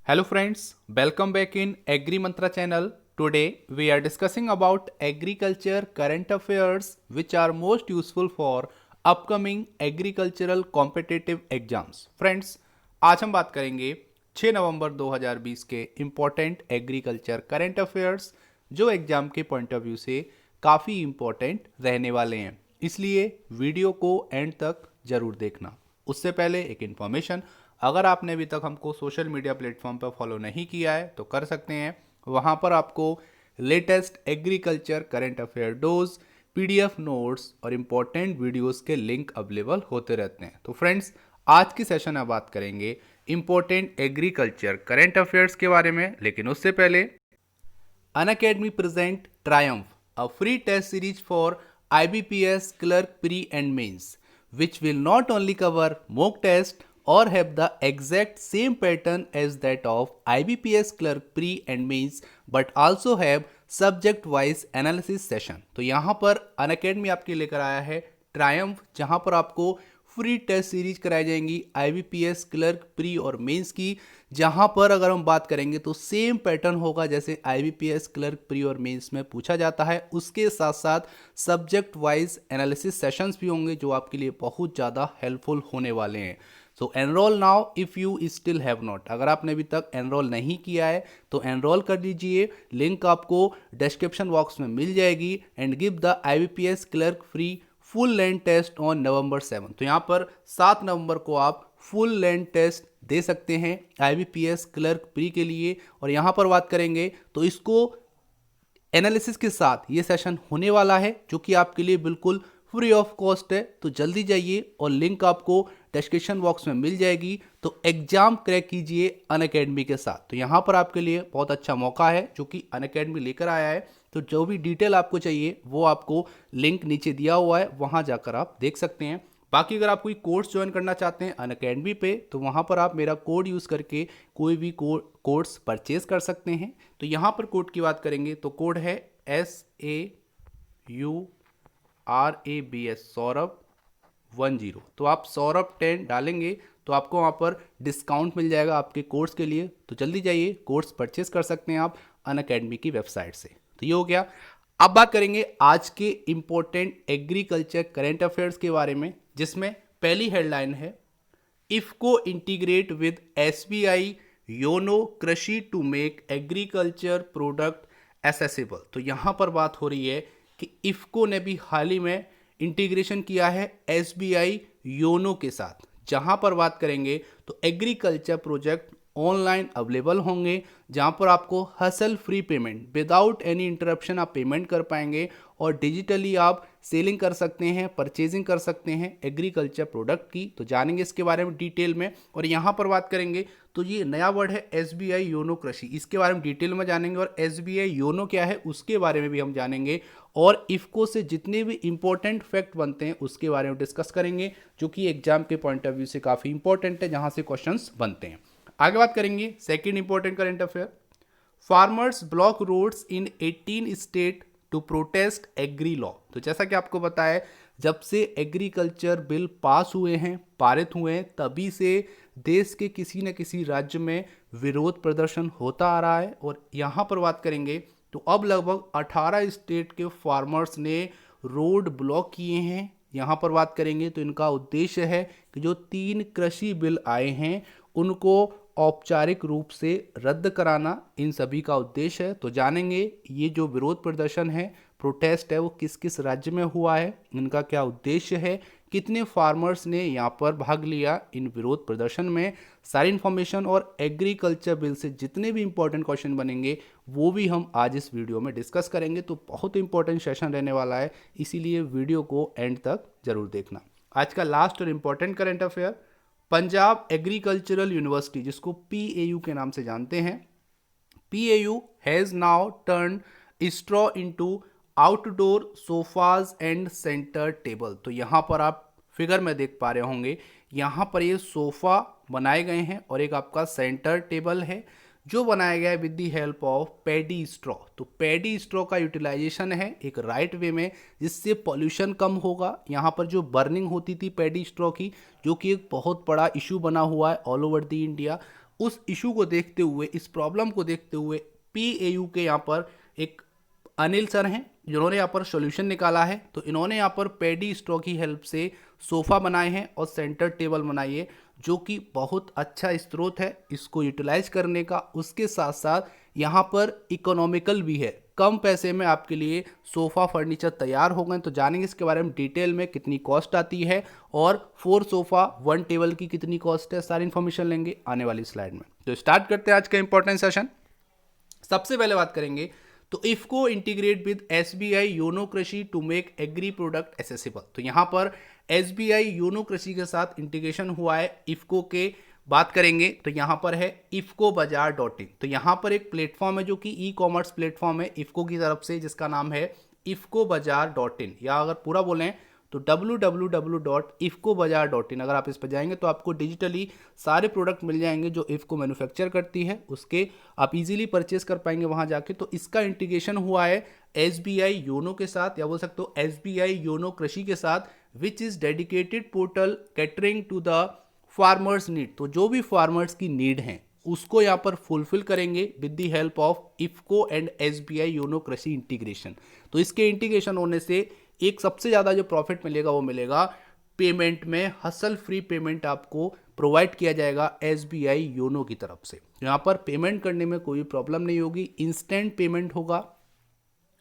Hello friends, welcome back in Agri Mantra channel. Today we are discussing about agriculture current affairs which are most useful for upcoming agricultural competitive exams. Friends, आज हम बात करेंगे 6 नवंबर 2020 के important agriculture current affairs जो exam के point of view से काफ़ी important रहने वाले हैं, इसलिए वीडियो को एंड तक जरूर देखना। उससे पहले एक इन्फॉर्मेशन, अगर आपने अभी तक हमको सोशल मीडिया प्लेटफॉर्म पर फॉलो नहीं किया है तो कर सकते हैं। वहाँ पर आपको latest agriculture current affair dose, PDF notes और इम्पोर्टेंट वीडियोस के लिंक अवेलेबल होते रहते हैं। तो फ्रेंड्स, आज की सेशन में बात करेंगे इम्पोर्टेंट एग्रीकल्चर करंट अफेयर्स के बारे में, लेकिन उससे पहले Unacademy present Triumph, a free test series for IBPS clerk pre and mains, which will not only cover mock test or have the exact same pattern as that of IBPS clerk pre and mains, but also have subject wise analysis session। तो यहाँ पर Unacademy आपके लेकर आया है Triumph, जहाँ पर आपको फ्री टेस्ट सीरीज कराई जाएंगी IBPS क्लर्क प्री और मेंस की, जहां पर अगर हम बात करेंगे तो सेम पैटर्न होगा जैसे IBPS क्लर्क प्री और मेंस में पूछा जाता है। उसके साथ साथ सब्जेक्ट वाइज एनालिसिस सेशंस भी होंगे जो आपके लिए बहुत ज़्यादा हेल्पफुल होने वाले हैं। So enrol now if you still have not, अगर आपने अभी तक एनरोल नहीं किया है तो एनरोल कर लीजिए, लिंक आपको डिस्क्रिप्शन बॉक्स में मिल जाएगी। And give the IBPS clerk free full length test on November 7। तो यहाँ पर 7 नवंबर को आप फुल लेंथ टेस्ट दे सकते हैं IBPS क्लर्क प्री के लिए। और यहाँ पर बात करेंगे तो इसको एनालिसिस के साथ ये सेशन होने वाला है जो कि आपके लिए बिल्कुल फ्री ऑफ कॉस्ट है। तो जल्दी जाइए और लिंक आपको डिस्क्रिप्शन बॉक्स में मिल जाएगी। तो एग्जाम क्रैक कीजिए अनअकैडमी के साथ। तो यहाँ पर आपके लिए बहुत अच्छा मौका है जो कि अनअकैडमी लेकर आया है। तो जो भी डिटेल आपको चाहिए वो आपको लिंक नीचे दिया हुआ है, वहाँ जाकर आप देख सकते हैं। बाकी अगर आप कोई कोर्स ज्वाइन करना चाहते हैं अनअकैडमी पे तो वहाँ पर आप मेरा कोड यूज़ करके कोई भी कोर्स परचेज कर सकते हैं। तो यहाँ पर कोड की बात करेंगे तो कोड है SAURABS सौरभ 10। तो आप सौरभ 10 डालेंगे तो आपको वहाँ पर डिस्काउंट मिल जाएगा आपके कोर्स के लिए। तो जल्दी जाइए, कोर्स परचेज कर सकते हैं आप अनअकैडमी की वेबसाइट से। तो ये हो गया। अब बात करेंगे आज के इंपॉर्टेंट एग्रीकल्चर करंट अफेयर्स के बारे में, जिसमें पहली हेडलाइन है IFFCO integrate with SBI YONO Krishi to make agriculture product accessible. तो यहाँ पर बात हो रही है कि इफको ने भी हाल ही में इंटीग्रेशन किया है SBI योनो के साथ, जहाँ पर बात करेंगे तो एग्रीकल्चर प्रोजेक्ट ऑनलाइन अवेलेबल होंगे, जहाँ पर आपको hustle free payment without any interruption आप पेमेंट कर पाएंगे और डिजिटली आप सेलिंग कर सकते हैं, परचेजिंग कर सकते हैं एग्रीकल्चर प्रोडक्ट की। तो जानेंगे इसके बारे में डिटेल में। और यहाँ पर बात करेंगे तो ये नया वर्ड है SBI योनो कृषि, इसके बारे में डिटेल में जानेंगे और SBI योनो क्या है उसके बारे में भी हम जानेंगे। और इफको से जितने भी इंपॉर्टेंट फैक्ट बनते हैं उसके बारे में डिस्कस करेंगे, जो कि एग्जाम के पॉइंट ऑफ व्यू से काफ़ी इंपॉर्टेंट है, जहाँ से क्वेश्चंस बनते हैं। आगे बात करेंगे second important current affair, farmers block roads in 18 state to protest agri law. तो जैसा कि आपको पता है, जब से एग्रीकल्चर बिल पास हुए हैं, पारित हुए हैं, तभी से देश के किसी न किसी राज्य में विरोध प्रदर्शन होता आ रहा है। और यहाँ पर बात करेंगे तो अब लगभग 18 स्टेट के फार्मर्स ने रोड ब्लॉक किए हैं। यहाँ पर बात करेंगे तो इनका उद्देश्य है कि जो 3 कृषि बिल आए हैं उनको औपचारिक रूप से रद्द कराना, इन सभी का उद्देश्य है। तो जानेंगे ये जो विरोध प्रदर्शन है, प्रोटेस्ट है, वो किस किस राज्य में हुआ है, इनका क्या उद्देश्य है, कितने फार्मर्स ने यहाँ पर भाग लिया इन विरोध प्रदर्शन में। सारी इन्फॉर्मेशन और एग्रीकल्चर बिल से जितने भी इंपॉर्टेंट क्वेश्चन बनेंगे वो भी हम आज इस वीडियो में डिस्कस करेंगे। तो बहुत इंपॉर्टेंट सेशन रहने वाला है, इसीलिए वीडियो को एंड तक जरूर देखना। आज का लास्ट और important current affair, Punjab agricultural university, जिसको PAU के नाम से जानते हैं, PAU has now turn straw into outdoor sofas and centre table. तो यहाँ पर आप फिगर में देख पा रहे होंगे, यहाँ पर ये सोफ़ा बनाए गए हैं और एक आपका सेंटर टेबल है जो बनाया गया है with the help of paddy straw. तो पैडी स्ट्रॉ का यूटिलाइजेशन है एक राइट वे में, जिससे पॉल्यूशन कम होगा। यहाँ पर जो बर्निंग होती थी पैडी स्ट्रॉ की, जो कि एक बहुत बड़ा इशू बना हुआ है ऑल ओवर दी इंडिया, उस इशू को देखते हुए, इस प्रॉब्लम को देखते हुए PAU के यहाँ पर एक अनिल सर हैं जिन्होंने यहाँ पर सॉल्यूशन निकाला है। तो इन्होंने यहाँ पर पैडी स्ट्रॉ की हेल्प से सोफ़ा बनाए हैं और सेंटर टेबल बनाई है, जो कि बहुत अच्छा स्रोत है इसको यूटिलाइज करने का। उसके साथ साथ यहाँ पर इकोनॉमिकल भी है, कम पैसे में आपके लिए सोफ़ा फर्नीचर तैयार हो गए। तो जानेंगे इसके बारे में डिटेल में, कितनी कॉस्ट आती है और 4 सोफ़ा 1 टेबल की कितनी कॉस्ट है, सारी इन्फॉर्मेशन लेंगे आने वाली स्लाइड में। तो स्टार्ट करते हैं आज का इंपॉर्टेंट सेशन। सबसे पहले बात करेंगे तो IFFCO integrate with SBI YONO Krishi to make agri product accessible. तो यहाँ पर SBI योनो कृषि के साथ इंटीग्रेशन हुआ है इफको के। बात करेंगे तो यहाँ पर है इफको बाजार.in। तो यहाँ पर एक प्लेटफॉर्म है जो कि ई-कॉमर्स प्लेटफॉर्म है इफको की तरफ से, जिसका नाम है इफको बाजार.in, या अगर पूरा बोलें तो www.ifcobazaar.in। अगर आप इस पर जाएंगे तो आपको डिजिटली सारे प्रोडक्ट मिल जाएंगे जो इफको मैन्युफैक्चर करती है, उसके आप इजीली परचेस कर पाएंगे वहां जाके। तो इसका इंटीग्रेशन हुआ है SBI योनो के साथ, या बोल सकते हो SBI योनो कृषि के साथ, which is dedicated portal catering to the farmers need. तो जो भी फार्मर्स की नीड है उसको यहाँ पर फुलफिल करेंगे with the help of IFFCO and SBI YONO कृषि इंटीग्रेशन। तो इसके इंटीग्रेशन होने से एक सबसे ज़्यादा जो प्रॉफिट मिलेगा वो मिलेगा पेमेंट में। हसल फ्री पेमेंट आपको प्रोवाइड किया जाएगा SBI योनो की तरफ से। यहाँ पर पेमेंट करने में कोई प्रॉब्लम नहीं होगी, इंस्टेंट पेमेंट होगा।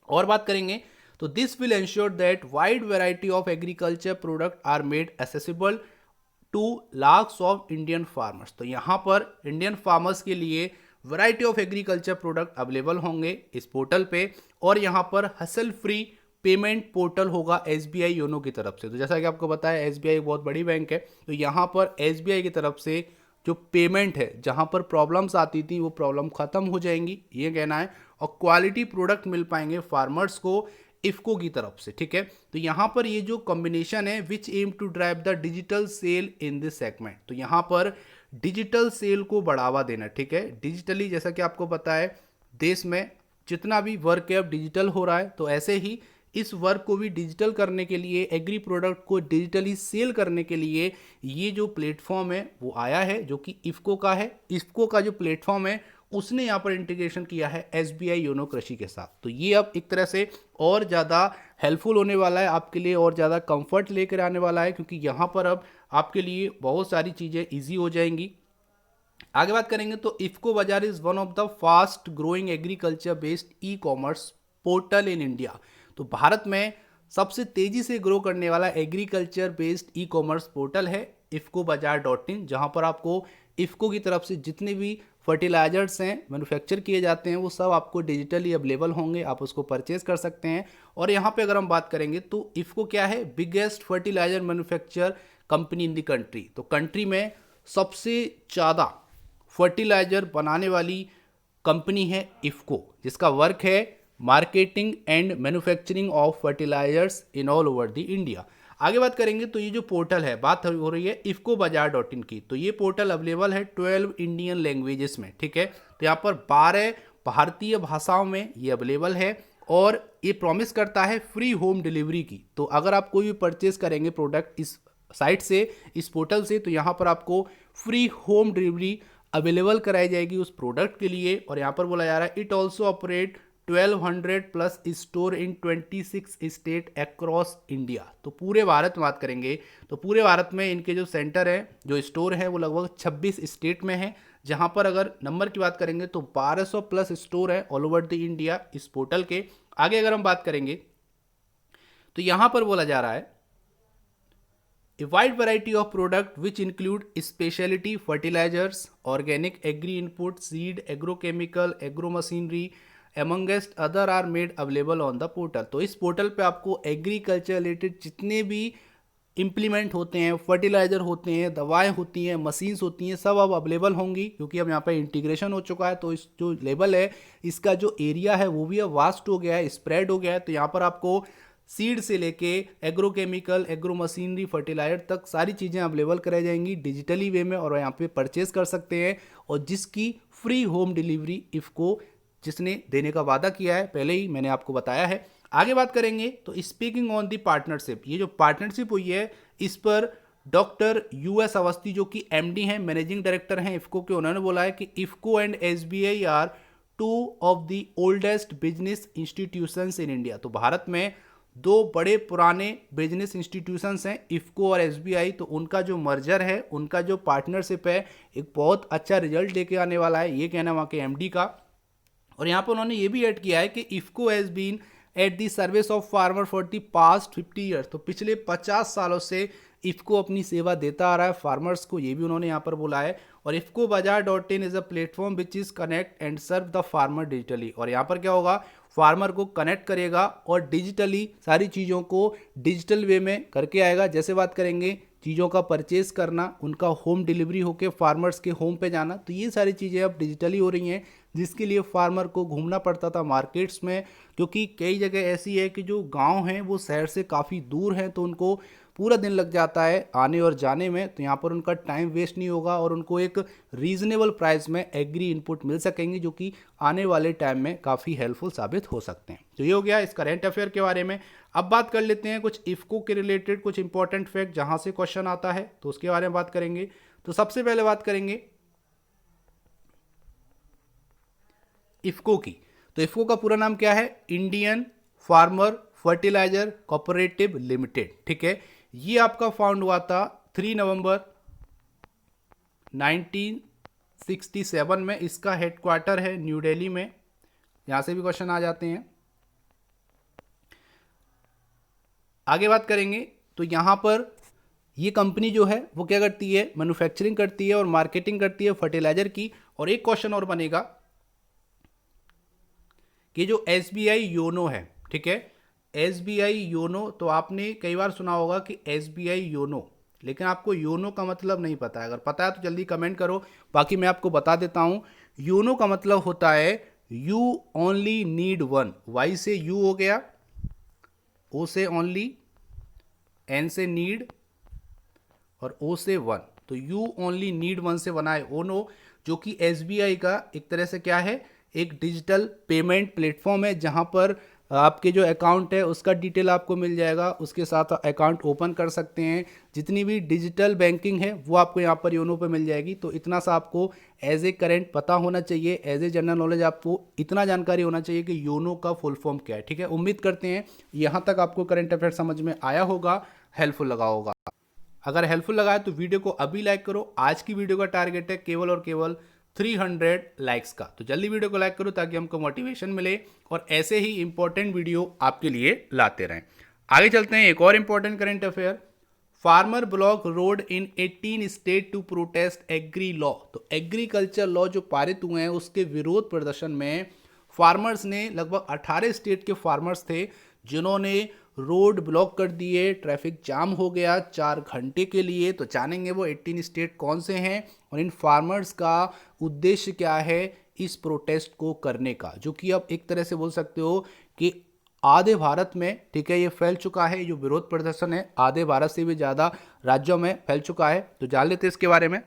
और बात करेंगे तो this will ensure that wide variety of agriculture product are made accessible to lakhs of Indian farmers. तो यहाँ पर इंडियन फार्मर्स के लिए variety of agriculture product available होंगे इस पोर्टल पे, और यहाँ पर हसल फ्री पेमेंट पोर्टल होगा SBI योनो की तरफ से। तो जैसा कि आपको बताया SBI एक बहुत बड़ी बैंक है, तो यहाँ पर SBI की तरफ से जो पेमेंट है, जहाँ पर प्रॉब्लम्स आती थी वो प्रॉब्लम खत्म हो जाएंगी, ये कहना है, और क्वालिटी प्रोडक्ट मिल पाएंगे फार्मर्स को इफको की तरफ से। ठीक है, तो यहाँ पर ये जो कॉम्बिनेशन है which aim to drive the digital sale in this segment. तो यहाँ पर डिजिटल सेल को बढ़ावा देना। ठीक है, डिजिटली जैसा कि आपको पता है देश में जितना भी वर्क है अब डिजिटल हो रहा है, तो ऐसे ही इस वर्क को भी डिजिटल करने के लिए, एग्री प्रोडक्ट को डिजिटली सेल करने के लिए ये जो प्लेटफॉर्म है वो आया है, जो कि इफको का है। इफको का जो प्लेटफॉर्म है उसने यहाँ पर इंटीग्रेशन किया है SBI योनो कृषि के साथ। तो ये अब एक तरह से और ज़्यादा हेल्पफुल होने वाला है आपके लिए, और ज़्यादा कंफर्ट लेकर आने वाला है, क्योंकि यहाँ पर अब आपके लिए बहुत सारी चीज़ें ईजी हो जाएंगी। आगे बात करेंगे तो IFFCO Bazar is one of the fast growing agriculture based e-commerce portal in India. तो भारत में सबसे तेजी से ग्रो करने वाला एग्रीकल्चर बेस्ड ई-कॉमर्स पोर्टल है इफको बाजार.in, जहां पर आपको इफको की तरफ से जितने भी फर्टिलाइजर्स हैं मैन्युफैक्चर किए जाते हैं वो सब आपको डिजिटली अवेलेबल होंगे, आप उसको परचेज कर सकते हैं। और यहाँ पे अगर हम बात करेंगे तो इफको क्या है, biggest fertiliser manufacture company in the country. तो कंट्री में सबसे ज़्यादा फर्टिलाइजर बनाने वाली कंपनी है इफको, जिसका वर्क है marketing and manufacturing of fertilisers in all over the India. आगे बात करेंगे तो ये जो पोर्टल है, बात हो रही है इफको बाजार.in की, तो ये पोर्टल अवेलेबल है 12 इंडियन लैंग्वेजेस में। ठीक है, तो यहाँ पर 12 भारतीय भाषाओं में ये अवेलेबल है, और ये प्रॉमिस करता है फ्री होम डिलीवरी की। तो अगर आप कोई भी परचेज करेंगे प्रोडक्ट इस साइट से, इस पोर्टल से, तो यहाँ पर आपको फ्री होम डिलीवरी अवेलेबल कराई जाएगी उस प्रोडक्ट के लिए। और यहाँ पर बोला जा रहा है it also operate 1200 plus store in 26 state across India. तो पूरे भारत में बात करेंगे तो पूरे भारत में इनके जो सेंटर है, जो स्टोर है, वो लगभग 26 स्टेट में है। जहां पर अगर नंबर की बात करेंगे तो 1200 प्लस स्टोर है ऑल ओवर द इंडिया इस पोर्टल के। आगे अगर हम बात करेंगे तो यहां पर बोला जा रहा है A wide variety of product which include specialty fertilizers, organic agri input, seed, agrochemical, agro machinery, amongst other are made available on the portal। तो इस पोर्टल पे आपको एग्रीकल्चर रिलेटेड जितने भी इम्प्लीमेंट होते हैं, फर्टिलाइजर होते हैं, दवाएं होती हैं, मशीन्स होती हैं, सब अब अवेलेबल होंगी, क्योंकि अब यहाँ पे इंटीग्रेशन हो चुका है। तो इस जो लेवल है, इसका जो एरिया है वो भी अब वास्ट हो गया है, स्प्रेड हो गया है। तो यहाँ पर आपको सीड से लेके एग्रोकेमिकल, एग्रो मशीनरी, फर्टिलाइजर तक सारी चीज़ें अवेलेबल कराई जाएंगी डिजिटली वे में, और यहाँ पे परचेज कर सकते हैं, और जिसकी फ्री होम डिलीवरी इफको जिसने देने का वादा किया है, पहले ही मैंने आपको बताया है। आगे बात करेंगे तो स्पीकिंग ऑन दी पार्टनरशिप, ये जो पार्टनरशिप हुई है इस पर डॉक्टर यूएस अवस्थी जो कि एमडी हैं, मैनेजिंग डायरेक्टर हैं इफको के, उन्होंने बोला है कि IFFCO and SBI are two of the oldest business institutions in India. तो भारत में दो बड़े पुराने बिजनेस इंस्टीट्यूशंस हैं इफको और एसबीआई, तो उनका जो मर्जर है, उनका जो पार्टनरशिप है, एक बहुत अच्छा रिजल्ट लेके आने वाला है, ये कहना वहाँ के एमडी का। और यहाँ पर उन्होंने ये भी ऐड किया है कि IFFCO has been at the service of farmer for the past 50 years. तो पिछले 50 सालों से इफको अपनी सेवा देता आ रहा है फार्मर्स को, ये भी उन्होंने यहाँ पर बोला है। और इफको बाजार.in is a platform which is connect and serve the farmer digitally. और यहाँ पर क्या होगा, फार्मर को कनेक्ट करेगा और डिजिटली सारी चीज़ों को डिजिटल वे में करके आएगा। जैसे बात करेंगे चीज़ों का परचेस करना, उनका होम डिलीवरी होके फार्मर्स के होम पे जाना, तो ये सारी चीज़ें अब डिजिटली हो रही हैं, जिसके लिए फार्मर को घूमना पड़ता था मार्केट्स में, क्योंकि कई जगह ऐसी है कि जो गांव हैं वो शहर से काफ़ी दूर हैं, तो उनको पूरा दिन लग जाता है आने और जाने में। तो यहाँ पर उनका टाइम वेस्ट नहीं होगा और उनको एक रीजनेबल प्राइस में एग्री इनपुट मिल सकेंगे, जो कि आने वाले टाइम में काफ़ी हेल्पफुल साबित हो सकते हैं। तो ये हो गया इस करेंट अफेयर के बारे में। अब बात कर लेते हैं कुछ इफको के रिलेटेड कुछ इंपॉर्टेंट फैक्ट जहाँ से क्वेश्चन आता है, तो उसके बारे में बात करेंगे। तो सबसे पहले बात करेंगे इफको की। तो इफको का पूरा नाम क्या है, Indian Farmer Fertiliser Cooperative Limited, ठीक है। ये आपका फाउंड हुआ था 3 नवंबर 1967 में। इसका हेडक्वार्टर है न्यू दिल्ली में। यहां से भी क्वेश्चन आ जाते हैं। आगे बात करेंगे तो यहां पर ये कंपनी जो है वो क्या करती है, मैन्युफैक्चरिंग करती है और मार्केटिंग करती है फर्टिलाइजर की। और एक क्वेश्चन और बनेगा कि जो एसबीआई योनो है, ठीक है, एसबीआई योनो, तो आपने कई बार सुना होगा कि एसबीआई योनो, लेकिन आपको योनो का मतलब नहीं पता है। अगर पता है तो जल्दी कमेंट करो, बाकी मैं आपको बता देता हूं। योनो का मतलब होता है you only need one. Y से यू हो गया, ओ से ओनली, एन से नीड और ओ से वन। तो यू ओनली नीड वन से बना है ओनो, जो कि एसबीआई का एक तरह से क्या है, एक डिजिटल पेमेंट प्लेटफॉर्म है, जहां पर आपके जो अकाउंट है उसका डिटेल आपको मिल जाएगा, उसके साथ अकाउंट ओपन कर सकते हैं। जितनी भी डिजिटल बैंकिंग है वो आपको यहाँ पर योनो पे मिल जाएगी। तो इतना सा आपको एज ए करेंट पता होना चाहिए, एज ए जनरल नॉलेज आपको इतना जानकारी होना चाहिए कि योनो का फुल फॉर्म क्या है, ठीक है। उम्मीद करते हैं यहाँ तक आपको करंट अफेयर समझ में आया होगा, हेल्पफुल लगा होगा। अगर हेल्पफुल लगा है तो वीडियो को अभी लाइक करो। आज की वीडियो का टारगेट है केवल और केवल 300 लाइक्स का, तो जल्दी वीडियो को लाइक करो ताकि हमको मोटिवेशन मिले और ऐसे ही इंपॉर्टेंट वीडियो आपके लिए लाते रहें। आगे चलते हैं, एक और important current affair. Farmer block road in 18 state to protest agri law. तो एग्रीकल्चर लॉ जो पारित हुए हैं उसके विरोध प्रदर्शन में फार्मर्स ने, लगभग 18 स्टेट के फार्मर्स थे जिन्होंने रोड ब्लॉक कर दिए, ट्रैफिक जाम हो गया 4 घंटे के लिए। तो जानेंगे वो 18 स्टेट कौन से हैं और इन फार्मर्स का उद्देश्य क्या है इस प्रोटेस्ट को करने का, जो कि अब एक तरह से बोल सकते हो कि आधे भारत में, ठीक है, ये फैल चुका है। जो विरोध प्रदर्शन है आधे भारत से भी ज़्यादा राज्यों में फैल चुका है। तो जान लेते हैं इसके बारे में।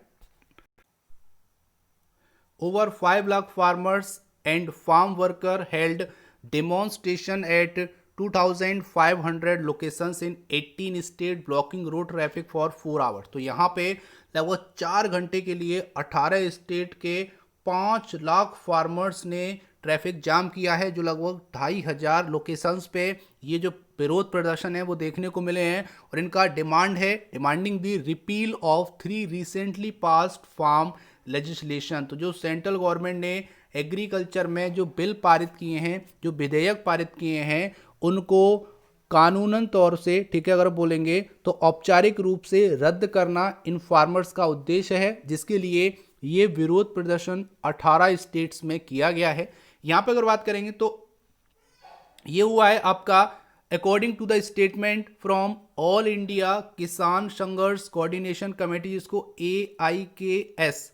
Over 5 lakh farmers and farm worker held demonstration at 2500 locations in 18 state blocking road traffic for 4 hours. तो यहाँ पे लगभग 4 घंटे के लिए 18 स्टेट के 5 लाख फार्मर्स ने ट्रैफिक जाम किया है, जो लगभग 2500 लोकेशंस पे ये जो विरोध प्रदर्शन है वो देखने को मिले हैं। और इनका डिमांड है, demanding the repeal of 3 recently passed farm legislation. तो जो सेंट्रल गवर्नमेंट ने एग्रीकल्चर में जो बिल पारित किए हैं, जो विधेयक पारित किए हैं, उनको कानूनन तौर से, ठीक है, अगर बोलेंगे तो औपचारिक रूप से रद्द करना इन फार्मर्स का उद्देश्य है, जिसके लिए ये विरोध प्रदर्शन 18 स्टेट्स में किया गया है। यहां पर अगर बात करेंगे तो ये हुआ है आपका according to the statement from all India Kisan Sangharsh coordination committee, जिसको AIKS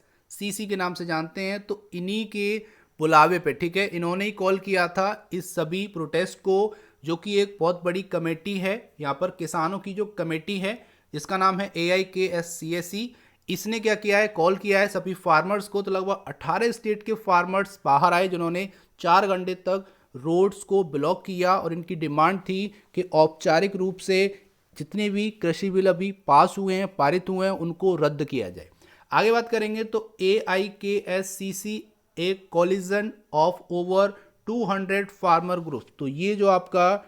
के नाम से जानते हैं। तो इन्हीं के बुलावे पे, ठीक है, इन्होंने ही कॉल किया था इस सभी प्रोटेस्ट को, जो कि एक बहुत बड़ी कमेटी है, यहाँ पर किसानों की जो कमेटी है जिसका नाम है AIKS। इसने क्या किया है, कॉल किया है सभी फार्मर्स को। तो लगभग 18 स्टेट के फार्मर्स बाहर आए जिन्होंने 4 घंटे तक रोड्स को ब्लॉक किया और इनकी डिमांड थी कि औपचारिक रूप से जितने भी कृषि बिल अभी पास हुए हैं, पारित हुए हैं, उनको रद्द किया जाए। आगे बात करेंगे तो AIKSCC A collision of over 200 farmer groups. तो ये जो आपका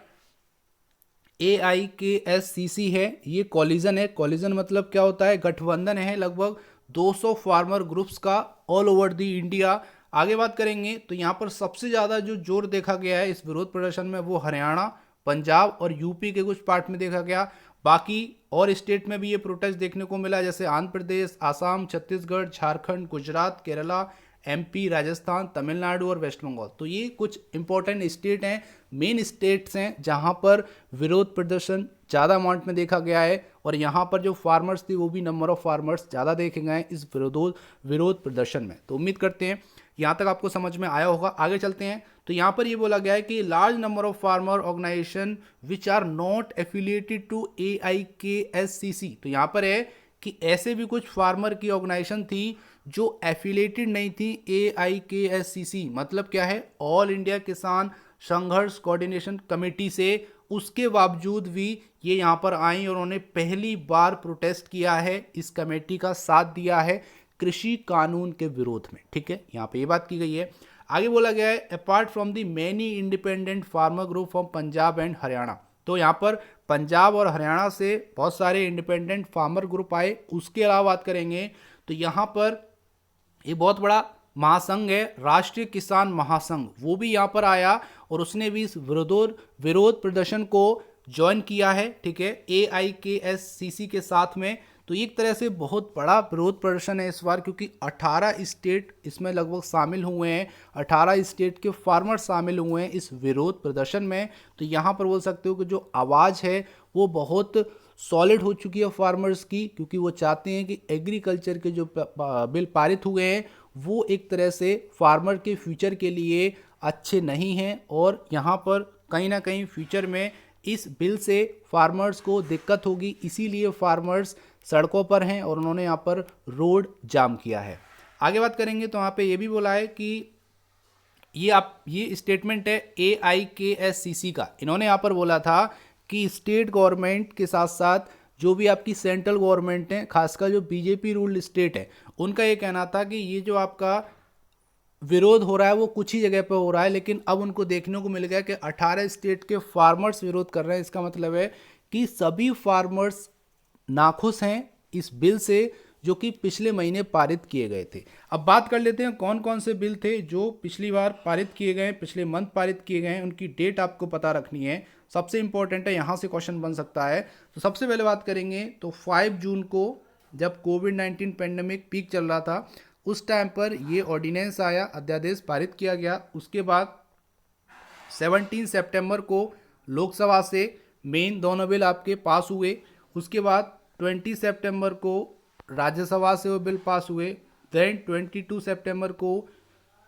AIKSCC है, ये कॉलिजन है। कॉलिजन मतलब क्या होता है? गठबंधन है लगभग 200 फार्मर ग्रुप्स का ऑल ओवर द इंडिया। आगे बात करेंगे तो यहाँ पर सबसे ज़्यादा जो जोर देखा गया है इस विरोध प्रदर्शन में वो हरियाणा, पंजाब और यूपी के कुछ पार्ट में देखा गया। बाकी और स्टेट में भी ये प्रोटेस्ट देखने को मिला, जैसे आंध्र प्रदेश, आसाम, छत्तीसगढ़, झारखंड, गुजरात, केरला, MP, राजस्थान, तमिलनाडु और वेस्ट बंगाल। तो ये कुछ इंपॉर्टेंट स्टेट हैं, मेन स्टेट्स हैं जहां पर विरोध प्रदर्शन ज़्यादा अमाउंट में देखा गया है। और यहाँ पर जो फार्मर्स थे वो भी नंबर ऑफ फार्मर्स ज़्यादा देखे गए हैं इस विरोध प्रदर्शन में। तो उम्मीद करते हैं यहाँ तक आपको समझ में आया होगा। आगे चलते हैं तो यहाँ पर ये बोला गया है कि large number of farmer organisation which are not affiliated to AIKSCC। तो यहाँ पर है कि ऐसे भी कुछ फार्मर की ऑर्गेनाइजेशन थी जो एफिलेटेड नहीं थी AIKSCC, मतलब क्या है? All India Kisan Sangharsh coordination committee से। उसके बावजूद भी ये यहाँ पर आई और उन्होंने पहली बार प्रोटेस्ट किया है, इस कमेटी का साथ दिया है कृषि कानून के विरोध में। ठीक है, यहाँ पे ये बात की गई है। आगे बोला गया है apart from the many independent farmer group from Punjab and Haryana. तो यहाँ पर पंजाब और हरियाणा से बहुत सारे इंडिपेंडेंट फार्मर ग्रुप आए। उसके अलावा बात करेंगे तो यहाँ पर ये बहुत बड़ा महासंघ है, राष्ट्रीय किसान महासंघ, वो भी यहाँ पर आया और उसने भी इस विरोध प्रदर्शन को ज्वाइन किया है। ठीक है, AIKSCC के साथ में। तो एक तरह से बहुत बड़ा विरोध प्रदर्शन है इस बार, क्योंकि 18 स्टेट इसमें लगभग शामिल हुए हैं, 18 स्टेट के फार्मर शामिल हुए हैं इस विरोध प्रदर्शन में। तो यहाँ पर बोल सकते हो कि जो आवाज़ है वो बहुत सॉलिड हो चुकी है फार्मर्स की, क्योंकि वो चाहते हैं कि एग्रीकल्चर के जो बिल पारित हुए हैं वो एक तरह से फार्मर के फ्यूचर के लिए अच्छे नहीं हैं, और यहाँ पर कहीं ना कहीं फ्यूचर में इस बिल से फार्मर्स को दिक्कत होगी, इसीलिए फार्मर्स सड़कों पर हैं और उन्होंने यहाँ पर रोड जाम किया है। आगे बात करेंगे तो यहाँ पे ये भी बोला है कि ये स्टेटमेंट है AIKSCC का। इन्होंने यहाँ पर बोला था कि स्टेट गवर्नमेंट के साथ साथ जो भी आपकी सेंट्रल गवर्नमेंट है, खासकर जो BJP रूल्ड स्टेट है, उनका ये कहना था कि ये जो आपका विरोध हो रहा है वो कुछ ही जगह पे हो रहा है, लेकिन अब उनको देखने को मिल गया कि 18 स्टेट के फार्मर्स विरोध कर रहे हैं। इसका मतलब है कि सभी फार्मर्स नाखुश हैं इस बिल से, जो कि पिछले महीने पारित किए गए थे। अब बात कर लेते हैं कौन कौन से बिल थे जो पिछली बार पारित किए गए, पिछले मंथ पारित किए गए हैं, उनकी डेट आपको पता रखनी है, सबसे इंपॉर्टेंट है, यहाँ से क्वेश्चन बन सकता है। तो सबसे पहले बात करेंगे तो 5 जून को जब कोविड-19 पेंडेमिक पीक चल रहा था उस टाइम पर ये ऑर्डिनेंस आया, अध्यादेश पारित किया गया। उसके बाद 17 सितंबर को लोकसभा से मेन दोनों बिल आपके पास हुए। उसके बाद 20 सितंबर को राज्यसभा से वो बिल पास हुए। देन 22 सितंबर को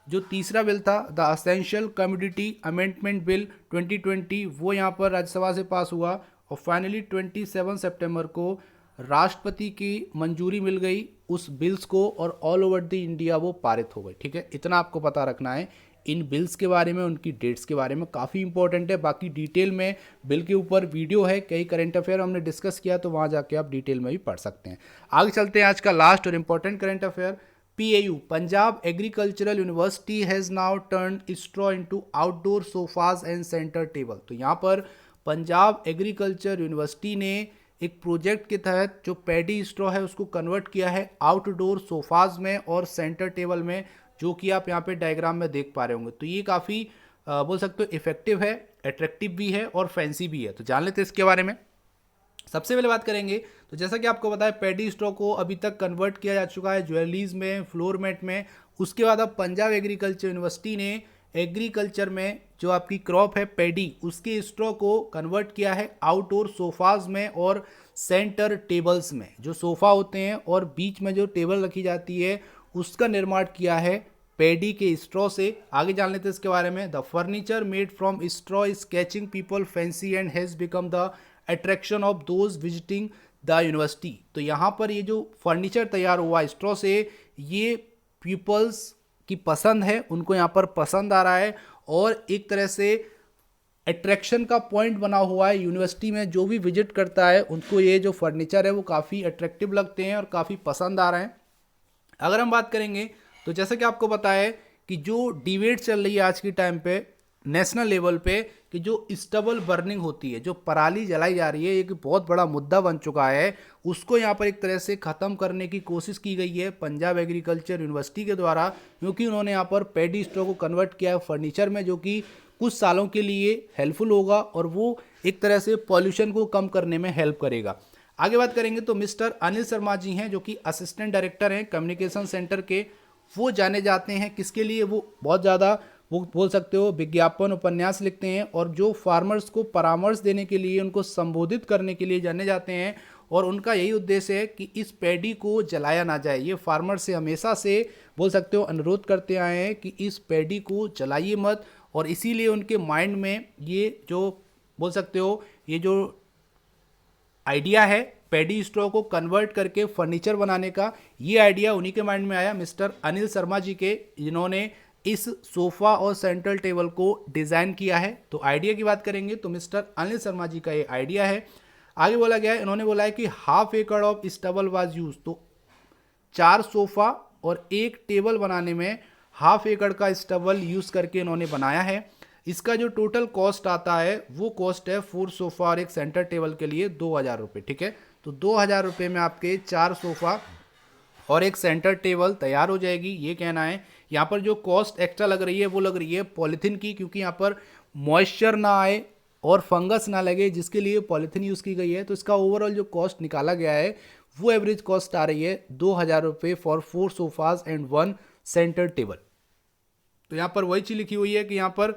जो तीसरा बिल था the essential commodity amendment bill 2020, वो यहाँ पर राज्यसभा से पास हुआ। और फाइनली 27 सितंबर को राष्ट्रपति की मंजूरी मिल गई उस बिल्स को और ऑल ओवर द इंडिया वो पारित हो गए। ठीक है, इतना आपको पता रखना है इन बिल्स के बारे में, उनकी डेट्स के बारे में, काफ़ी इंपॉर्टेंट है। बाकी डिटेल में बिल के ऊपर वीडियो है, कई करंट अफेयर हमने डिस्कस किया, तो वहाँ जाके आप डिटेल में भी पढ़ सकते हैं। आगे चलते हैं, आज का लास्ट और important current affair. PAU Punjab agricultural university has now turn straw into outdoor sofas and centre table. तो यहाँ पर पंजाब एग्रीकल्चर यूनिवर्सिटी ने एक प्रोजेक्ट के तहत जो पैडी स्ट्रॉ है उसको कन्वर्ट किया है आउटडोर सोफाज में और सेंटर टेबल में, जो कि आप यहाँ पे डायग्राम में देख पा रहे होंगे। तो ये काफ़ी बोल सकते हो इफेक्टिव है, अट्रैक्टिव भी है और फैंसी भी है। तो जान लेते हैं इसके बारे में। सबसे पहले बात करेंगे तो जैसा कि आपको पता है पैडी स्ट्रॉ को अभी तक कन्वर्ट किया जा चुका है ज्वेलरीज में, फ्लोर मैट में। उसके बाद अब पंजाब एग्रीकल्चर यूनिवर्सिटी ने एग्रीकल्चर में जो आपकी क्रॉप है पैडी, उसके स्ट्रॉ को कन्वर्ट किया है आउटडोर सोफाज में और सेंटर टेबल्स में। जो सोफ़ा होते हैं और बीच में जो टेबल रखी जाती है उसका निर्माण किया है पैडी के स्ट्रॉ से। आगे जान लेते हैं इसके बारे में। The furniture made from straw is catching people fancy and has become the attraction of those visiting the university. तो यहाँ पर ये जो फर्नीचर तैयार हुआ स्ट्रॉ से, ये पीपल्स की पसंद है, उनको यहाँ पर पसंद आ रहा है और एक तरह से अट्रैक्शन का पॉइंट बना हुआ है। यूनिवर्सिटी में जो भी विजिट करता है उनको ये जो फर्नीचर है वो काफ़ी अट्रैक्टिव लगते हैं और काफ़ी पसंद आ रहे हैं। अगर हम बात करेंगे तो जैसे कि आपको पता है कि जो डिबेट चल रही है आज के टाइम पे नेशनल लेवल पे कि जो स्टबल बर्निंग होती है, जो पराली जलाई जा रही है, एक बहुत बड़ा मुद्दा बन चुका है। उसको यहाँ पर एक तरह से ख़त्म करने की कोशिश की गई है पंजाब एग्रीकल्चर यूनिवर्सिटी के द्वारा, क्योंकि उन्होंने यहाँ पर पैडी स्ट्रॉ को कन्वर्ट किया है फर्नीचर में, जो कि कुछ सालों के लिए हेल्पफुल होगा और वो एक तरह से पॉल्यूशन को कम करने में हेल्प करेगा। आगे बात करेंगे तो मिस्टर अनिल शर्मा जी हैं जो कि असिस्टेंट डायरेक्टर हैं कम्युनिकेशन सेंटर के। वो जाने जाते हैं किसके लिए, वो बहुत ज़्यादा वो बोल सकते हो विज्ञापन उपन्यास लिखते हैं और जो फार्मर्स को परामर्श देने के लिए, उनको संबोधित करने के लिए जाने जाते हैं। और उनका यही उद्देश्य है कि इस पैडी को जलाया ना जाए। ये फार्मर से हमेशा से बोल सकते हो अनुरोध करते आए हैं कि इस पैडी को जलाइए मत, और इसीलिए उनके माइंड में ये जो बोल सकते हो ये जो आइडिया है पैडी स्ट्रॉ को कन्वर्ट करके फर्नीचर बनाने का, ये आइडिया उन्हीं के माइंड में आया, मिस्टर अनिल शर्मा जी के, जिन्होंने इस सोफा और सेंट्रल टेबल को डिज़ाइन किया है। तो आइडिया की बात करेंगे तो मिस्टर अनिल शर्मा जी का ये आइडिया है। आगे बोला गया है, इन्होंने बोला है कि हाफ एकड़ ऑफ स्टबल वाज यूज, तो 4 सोफा और 1 टेबल बनाने में हाफ एकड़ का स्टबल यूज़ करके इन्होंने बनाया है। इसका जो टोटल कॉस्ट आता है वो कॉस्ट है 4 सोफ़ा और 1 सेंटर टेबल के लिए 2000 रुपये। ठीक है, तो 2000 रुपये में आपके 4 सोफ़ा और 1 सेंटर टेबल तैयार हो जाएगी, ये कहना है। यहाँ पर जो कॉस्ट एक्स्ट्रा लग रही है वो लग रही है पॉलीथीन की, क्योंकि यहाँ पर मॉइस्चर ना आए और फंगस ना लगे, जिसके लिए पॉलीथीन यूज़ की गई है। तो इसका ओवरऑल जो कॉस्ट निकाला गया है वो एवरेज कॉस्ट आ रही है 2000 रुपये for 4 sofas and 1 centre table. तो यहाँ पर वही चीज़ लिखी हुई है कि यहाँ पर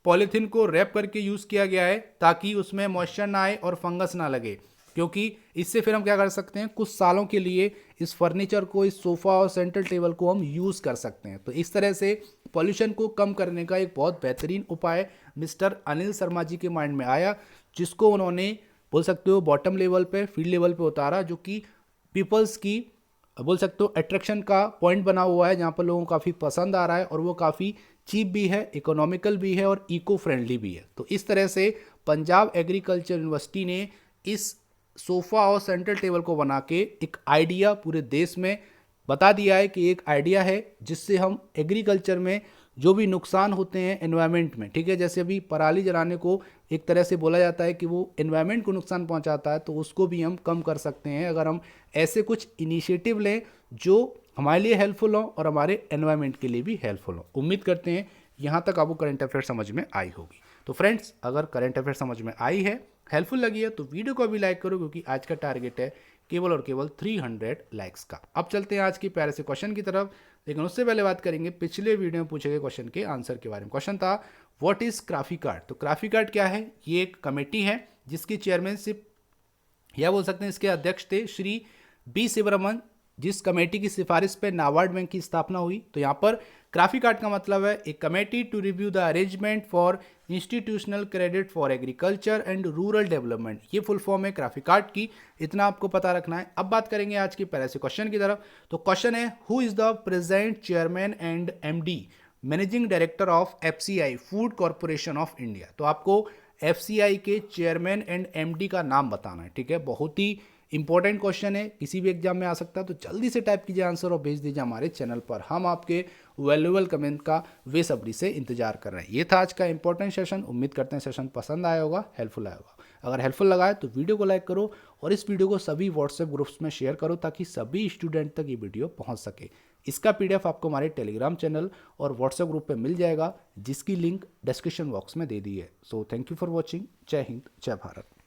पॉलीथीन को रैप करके यूज़ किया गया है ताकि उसमें मॉइस्चर ना आए और फंगस ना लगे, क्योंकि इससे फिर हम क्या कर सकते हैं, कुछ सालों के लिए इस फर्नीचर को, इस सोफ़ा और सेंट्रल टेबल को हम यूज़ कर सकते हैं। तो इस तरह से पॉल्यूशन को कम करने का एक बहुत बेहतरीन उपाय मिस्टर अनिल शर्मा जी के माइंड में आया, जिसको उन्होंने बोल सकते हो बॉटम लेवल पे, फील्ड लेवल पे उतारा, जो कि पीपल्स की बोल सकते हो अट्रैक्शन का पॉइंट बना हुआ है, जहाँ पर लोगों को काफ़ी पसंद आ रहा है और वो काफ़ी चीप भी है, इकोनॉमिकल भी है और इको फ्रेंडली भी है। तो इस तरह से पंजाब एग्रीकल्चर यूनिवर्सिटी ने इस सोफ़ा और सेंट्रल टेबल को बना के एक आइडिया पूरे देश में बता दिया है कि एक आइडिया है जिससे हम एग्रीकल्चर में जो भी नुकसान होते हैं एनवायरनमेंट में, ठीक है, जैसे अभी पराली जलाने को एक तरह से बोला जाता है कि वो एनवायरनमेंट को नुकसान पहुंचाता है, तो उसको भी हम कम कर सकते हैं अगर हम ऐसे कुछ इनिशिएटिव लें जो हमारे लिए हेल्पफुल हो और हमारे एनवायरनमेंट के लिए भी हेल्पफुल हो। उम्मीद करते हैं यहाँ तक आपको करंट अफेयर समझ में आई होगी। तो फ्रेंड्स, अगर करंट अफेयर समझ में आई है, हेल्पफुल लगी है, तो वीडियो को अभी लाइक करो, क्योंकि आज का टारगेट है केवल और केवल 300 लाइक्स का। अब चलते हैं आज के प्यारे से क्वेश्चन की तरफ, लेकिन उससे पहले बात करेंगे पिछले वीडियो में पूछे गए क्वेश्चन के आंसर के बारे में। क्वेश्चन था व्हाट इज क्राफिकार्ड। तो क्राफिकार्ड क्या है, ये एक कमेटी है जिसकी चेयरमैनशिप या बोल सकते हैं इसके अध्यक्ष थे श्री बी शिवरमन, जिस कमेटी की सिफारिश पे नाबार्ड बैंक की स्थापना हुई। तो यहाँ पर क्राफिकार्ड का मतलब है a committee to review the arrangement for institutional credit for agriculture and rural development, ये फुल फॉर्म है क्राफिकार्ड की, इतना आपको पता रखना है। अब बात करेंगे आज के पहले से क्वेश्चन की तरफ। तो क्वेश्चन है who is the present chairman and MD managing director of FCI food corporation of India. तो आपको एफसीआई के चेयरमैन एंड एमडी का नाम बताना है, ठीक है, बहुत ही इंपॉर्टेंट क्वेश्चन है, किसी भी एग्जाम में आ सकता है। तो जल्दी से टाइप कीजिए आंसर और भेज दीजिए हमारे चैनल पर, हम आपके वैल्यूएबल कमेंट का बेसब्री से इंतजार कर रहे हैं। ये था आज का इंपॉर्टेंट सेशन, उम्मीद करते हैं सेशन पसंद आया होगा, हेल्पफुल आया होगा। अगर हेल्पफुल लगा है तो वीडियो को लाइक करो और इस वीडियो को सभी व्हाट्सएप ग्रुप्स में शेयर करो ताकि सभी स्टूडेंट तक ये वीडियो पहुंच सके। इसका पीडीएफ आपको हमारे टेलीग्राम चैनल और व्हाट्सएप ग्रुप पे मिल जाएगा, जिसकी लिंक डिस्क्रिप्शन बॉक्स में दे दी है। So thank you for watching. जय हिंद, जय भारत।